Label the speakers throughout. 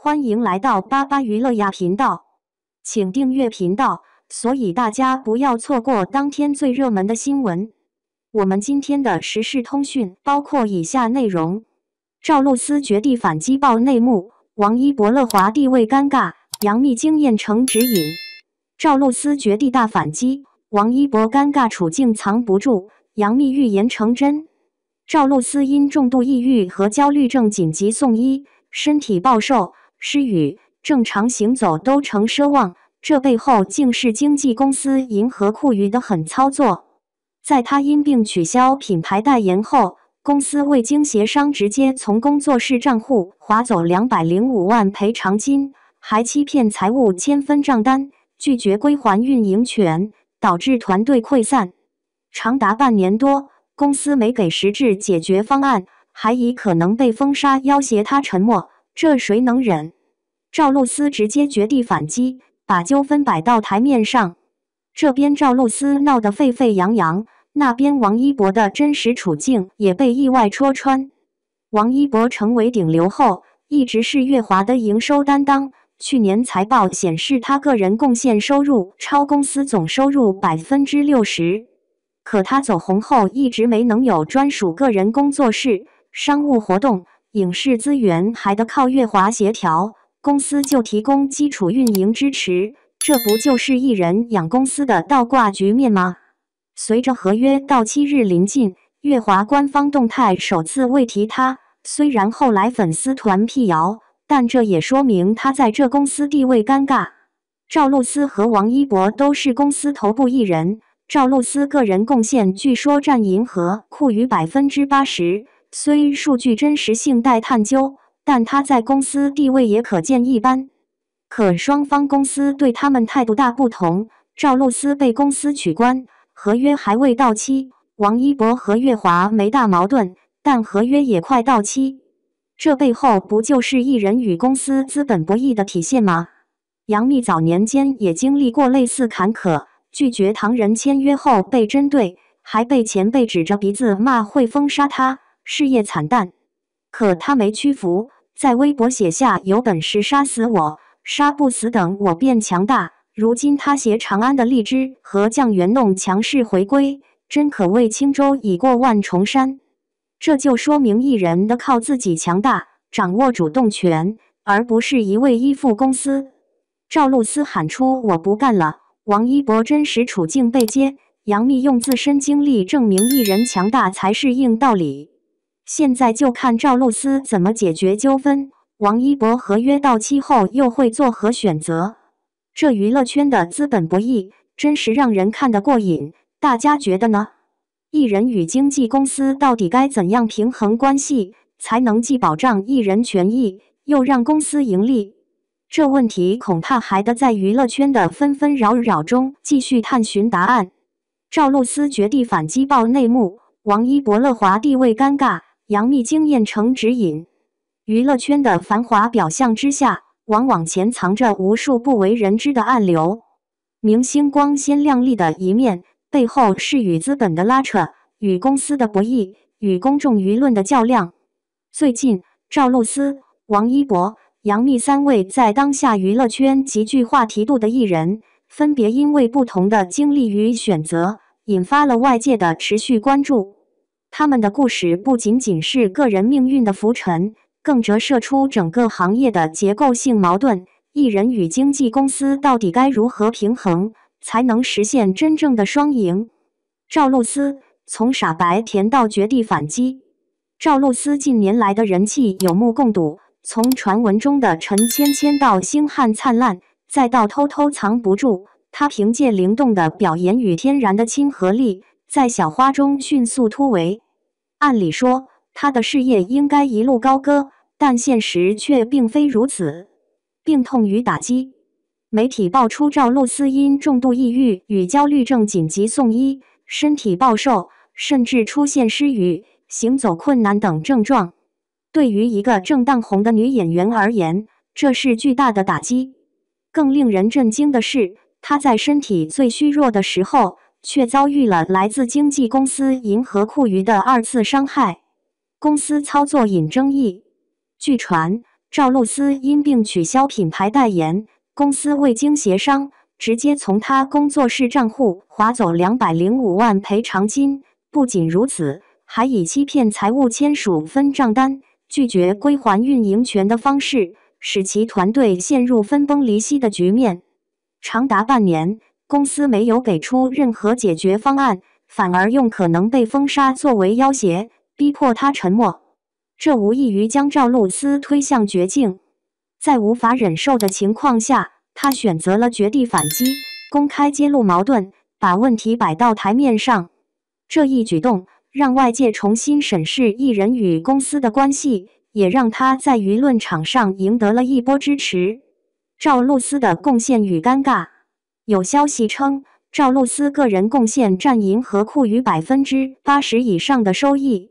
Speaker 1: 欢迎来到巴巴娱乐呀频道，请订阅频道，所以大家不要错过当天最热门的新闻。我们今天的时事通讯包括以下内容：赵露思绝地反击爆内幕，王一博乐华地位尴尬，杨幂经验成指引。赵露思绝地大反击，王一博尴尬处境藏不住，杨幂预言成真。赵露思因重度抑郁和焦虑症紧急送医，身体暴瘦，失语，正常行走都成奢望，这背后竟是经纪公司银河酷娱的狠操作。在她因病取消品牌代言后，公司未经协商直接从工作室账户划走205万赔偿金，还欺骗财务签分账单，拒绝归还运营权，导致团队溃散。长达半年多，公司没给实质解决方案，还以可能被封杀要挟她沉默，这谁能忍？赵露思直接绝地反击，把纠纷摆到台面上。这边赵露思闹得沸沸扬扬，那边王一博的真实处境也被意外戳穿。王一博成为顶流后，一直是乐华的营收担当。去年财报显示，他个人贡献收入超公司总收入60%。可他走红后，一直没能有专属个人工作室，商务活动、影视资源还得靠乐华协调，公司就提供基础运营支持，这不就是艺人养公司的倒挂局面吗？随着合约到期日临近，乐华官方动态首次未提他，虽然后来粉丝团辟谣，但这也说明他在这公司地位尴尬。赵露思和王一博都是公司头部艺人，赵露思个人贡献据说占银河酷娱80%，虽数据真实性待探究，但他在公司地位也可见一斑。可双方公司对他们态度大不同，赵露思被公司取关，合约还未到期，王一博和乐华没大矛盾，但合约也快到期。这背后不就是艺人与公司资本博弈的体现吗？杨幂早年间也经历过类似坎坷，拒绝唐人签约后被针对，还被前辈指着鼻子骂会封杀她，事业惨淡。可她没屈服，在微博写下有本事杀死我，杀不死等我变强大。如今她携长安的荔枝和酱园弄强势回归，真可谓轻舟已过万重山。这就说明艺人的靠自己强大，掌握主动权，而不是一味依附公司。赵露思喊出我不干了，王一博真实处境被揭，杨幂用自身经历证明艺人强大才是硬道理。现在就看赵露思怎么解决纠纷，王一博合约到期后又会作何选择？这娱乐圈的资本博弈真是让人看得过瘾，大家觉得呢？艺人与经纪公司到底该怎样平衡关系，才能既保障艺人权益，又让公司盈利？这问题恐怕还得在娱乐圈的纷纷扰扰中继续探寻答案。赵露思绝地反击爆内幕，王一博乐华地位尴尬，杨幂经验成指引。娱乐圈的繁华表象之下，往往潜藏着无数不为人知的暗流。明星光鲜亮丽的一面，背后是与资本的拉扯，与公司的博弈，与公众舆论的较量。最近，赵露思、王一博、杨幂三位在当下娱乐圈极具话题度的艺人，分别因为不同的经历与选择，引发了外界的持续关注。他们的故事不仅仅是个人命运的浮沉，更折射出整个行业的结构性矛盾。艺人与经纪公司到底该如何平衡，才能实现真正的双赢？赵露思从傻白甜到绝地反击。赵露思近年来的人气有目共睹，从传闻中的陈芊芊到星汉灿烂，再到偷偷藏不住，她凭借灵动的表演与天然的亲和力，在小花中迅速突围。按理说，她的事业应该一路高歌，但现实却并非如此。病痛与打击，媒体爆出赵露思因重度抑郁与焦虑症紧急送医，身体暴瘦，甚至出现失语、行走困难等症状。对于一个正当红的女演员而言，这是巨大的打击。更令人震惊的是，她在身体最虚弱的时候，却遭遇了来自经纪公司银河酷娱的2次伤害。公司操作引争议。据传，赵露思因病取消品牌代言，公司未经协商，直接从他工作室账户划走205万赔偿金。不仅如此，还以欺骗财务签署分账单、拒绝归还运营权的方式，使其团队陷入分崩离析的局面。长达半年，公司没有给出任何解决方案，反而用可能被封杀作为要挟，逼迫他沉默。这无异于将赵露思推向绝境。在无法忍受的情况下，他选择了绝地反击，公开揭露矛盾，把问题摆到台面上。这一举动让外界重新审视艺人与公司的关系，也让他在舆论场上赢得了一波支持。赵露思的贡献与尴尬。有消息称，赵露思个人贡献占银河库逾80%以上的收益。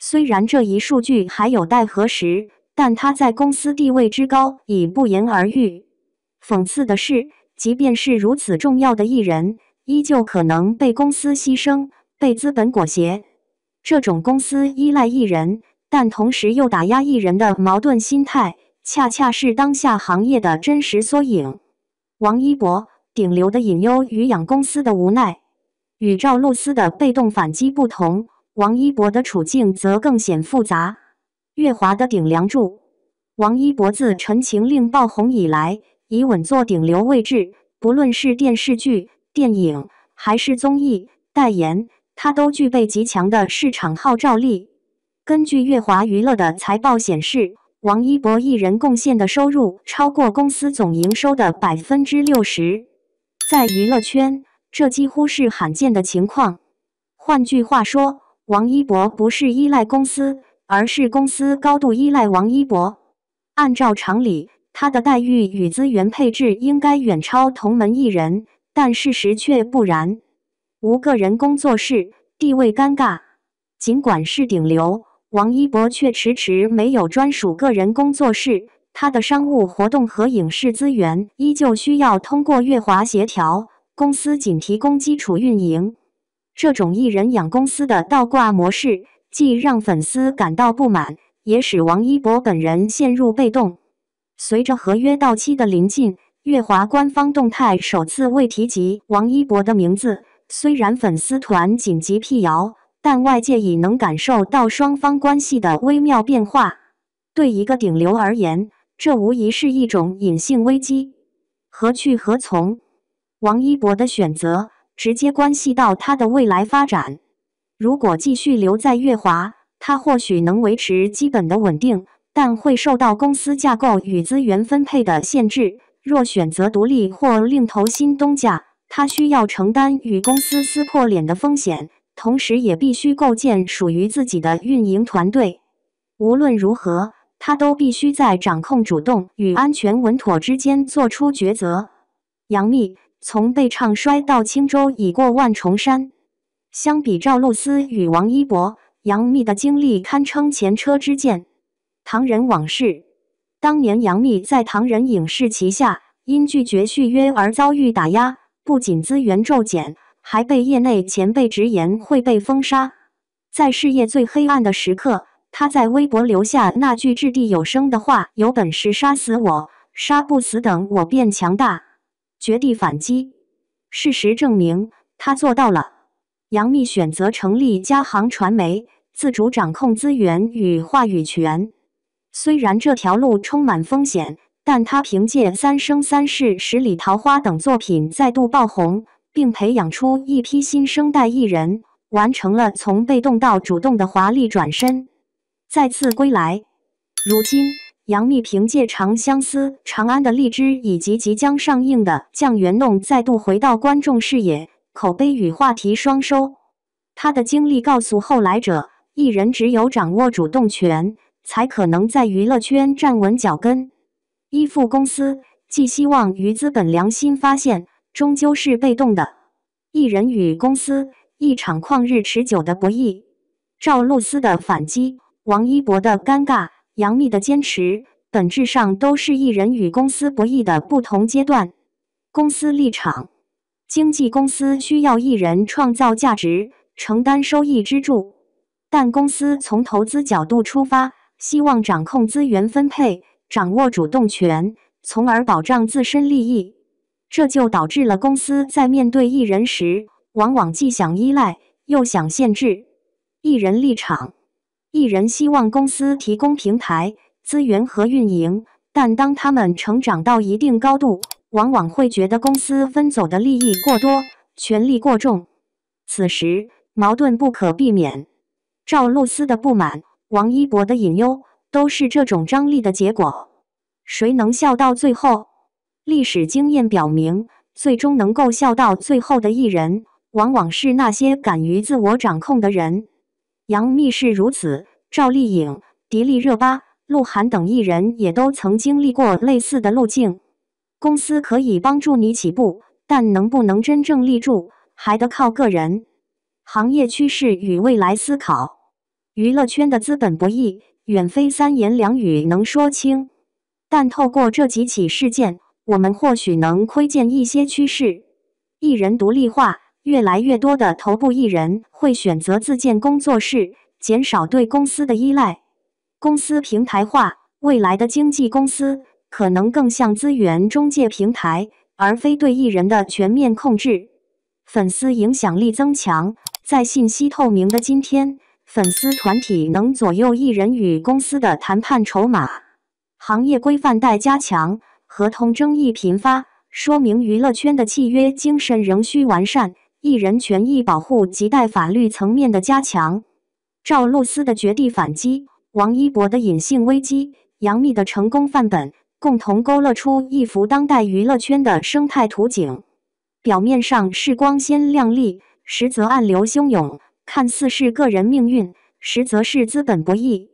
Speaker 1: 虽然这一数据还有待核实，但他在公司地位之高已不言而喻。讽刺的是，即便是如此重要的艺人，依旧可能被公司牺牲，被资本裹挟。这种公司依赖艺人，但同时又打压艺人的矛盾心态，恰恰是当下行业的真实缩影。王一博，顶流的隐忧与养公司的无奈。与赵露思的被动反击不同，王一博的处境则更显复杂。乐华的顶梁柱，王一博自《陈情令》爆红以来，已稳坐顶流位置，不论是电视剧、电影，还是综艺、代言，他都具备极强的市场号召力。根据乐华娱乐的财报显示，王一博艺人贡献的收入超过公司总营收的60%。在娱乐圈，这几乎是罕见的情况。换句话说，王一博不是依赖公司，而是公司高度依赖王一博。按照常理，他的待遇与资源配置应该远超同门艺人，但事实却不然。无个人工作室，地位尴尬。尽管是顶流，王一博却迟迟没有专属个人工作室，他的商务活动和影视资源依旧需要通过乐华协调，公司仅提供基础运营。这种艺人养公司的倒挂模式，既让粉丝感到不满，也使王一博本人陷入被动。随着合约到期的临近，乐华官方动态首次未提及王一博的名字。虽然粉丝团紧急辟谣，但外界已能感受到双方关系的微妙变化。对一个顶流而言，这无疑是一种隐性危机。何去何从？王一博的选择直接关系到他的未来发展。如果继续留在乐华，他或许能维持基本的稳定，但会受到公司架构与资源分配的限制。若选择独立或另投新东家，他需要承担与公司撕破脸的风险，同时也必须构建属于自己的运营团队。无论如何，他都必须在掌控主动与安全稳妥之间做出抉择。杨幂从被唱衰到轻舟已过万重山。相比赵露思与王一博，杨幂的经历堪称前车之鉴。唐人往事，当年杨幂在唐人影视旗下因拒绝续约而遭遇打压，不仅资源骤减，还被业内前辈直言会被封杀。在事业最黑暗的时刻，他在微博留下那句掷地有声的话：有本事杀死我，杀不死等我变强大。绝地反击。事实证明，他做到了。杨幂选择成立嘉行传媒，自主掌控资源与话语权。虽然这条路充满风险，但她凭借《三生三世十里桃花》等作品再度爆红，并培养出一批新生代艺人，完成了从被动到主动的华丽转身。再次归来。如今，杨幂凭借《长相思》《长安的荔枝》以及即将上映的《酱园弄》再度回到观众视野，口碑与话题双收。她的经历告诉后来者，艺人只有掌握主动权，才可能在娱乐圈站稳脚跟。依附公司，寄希望于资本良心发现，终究是被动的。艺人与公司，一场旷日持久的博弈。赵露思的反击，王一博的尴尬，杨幂的坚持，本质上都是艺人与公司博弈的不同阶段。公司立场，经纪公司需要艺人创造价值，承担收益支柱，但公司从投资角度出发，希望掌控资源分配，掌握主动权，从而保障自身利益。这就导致了公司在面对艺人时，往往既想依赖，又想限制艺人立场。艺人希望公司提供平台、资源和运营，但当他们成长到一定高度，往往会觉得公司分走的利益过多，权力过重。此时，矛盾不可避免。赵露思的不满，王一博的隐忧，都是这种张力的结果。谁能笑到最后？历史经验表明，最终能够笑到最后的艺人，往往是那些敢于自我掌控的人。杨幂是如此，赵丽颖、迪丽热巴、鹿晗等艺人也都曾经历过类似的路径。公司可以帮助你起步，但能不能真正立住，还得靠个人。行业趋势与未来思考，娱乐圈的资本博弈，远非三言两语能说清。但透过这几起事件，我们或许能窥见一些趋势。艺人独立化，越来越多的头部艺人会选择自建工作室，减少对公司的依赖。公司平台化，未来的经纪公司可能更像资源中介平台，而非对艺人的全面控制。粉丝影响力增强，在信息透明的今天，粉丝团体能左右艺人与公司的谈判筹码。行业规范待加强，合同争议频发，说明娱乐圈的契约精神仍需完善，艺人权益保护亟待法律层面的加强。赵露思的绝地反击，王一博的隐性危机，杨幂的成功范本，共同勾勒出一幅当代娱乐圈的生态图景。表面上是光鲜亮丽，实则暗流汹涌，看似是个人命运，实则是资本博弈。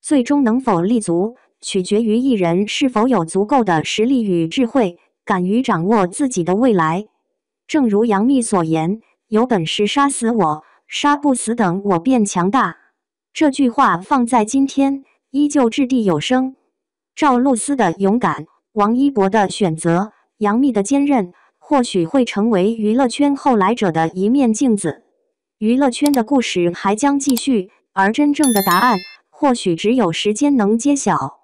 Speaker 1: 最终能否立足，取决于艺人是否有足够的实力与智慧，敢于掌握自己的未来。正如杨幂所言，有本事杀死我，杀不死等我变强大。这句话放在今天，依旧掷地有声。赵露思的勇敢，王一博的选择，杨幂的坚韧，或许会成为娱乐圈后来者的一面镜子。娱乐圈的故事还将继续，而真正的答案，或许只有时间能揭晓。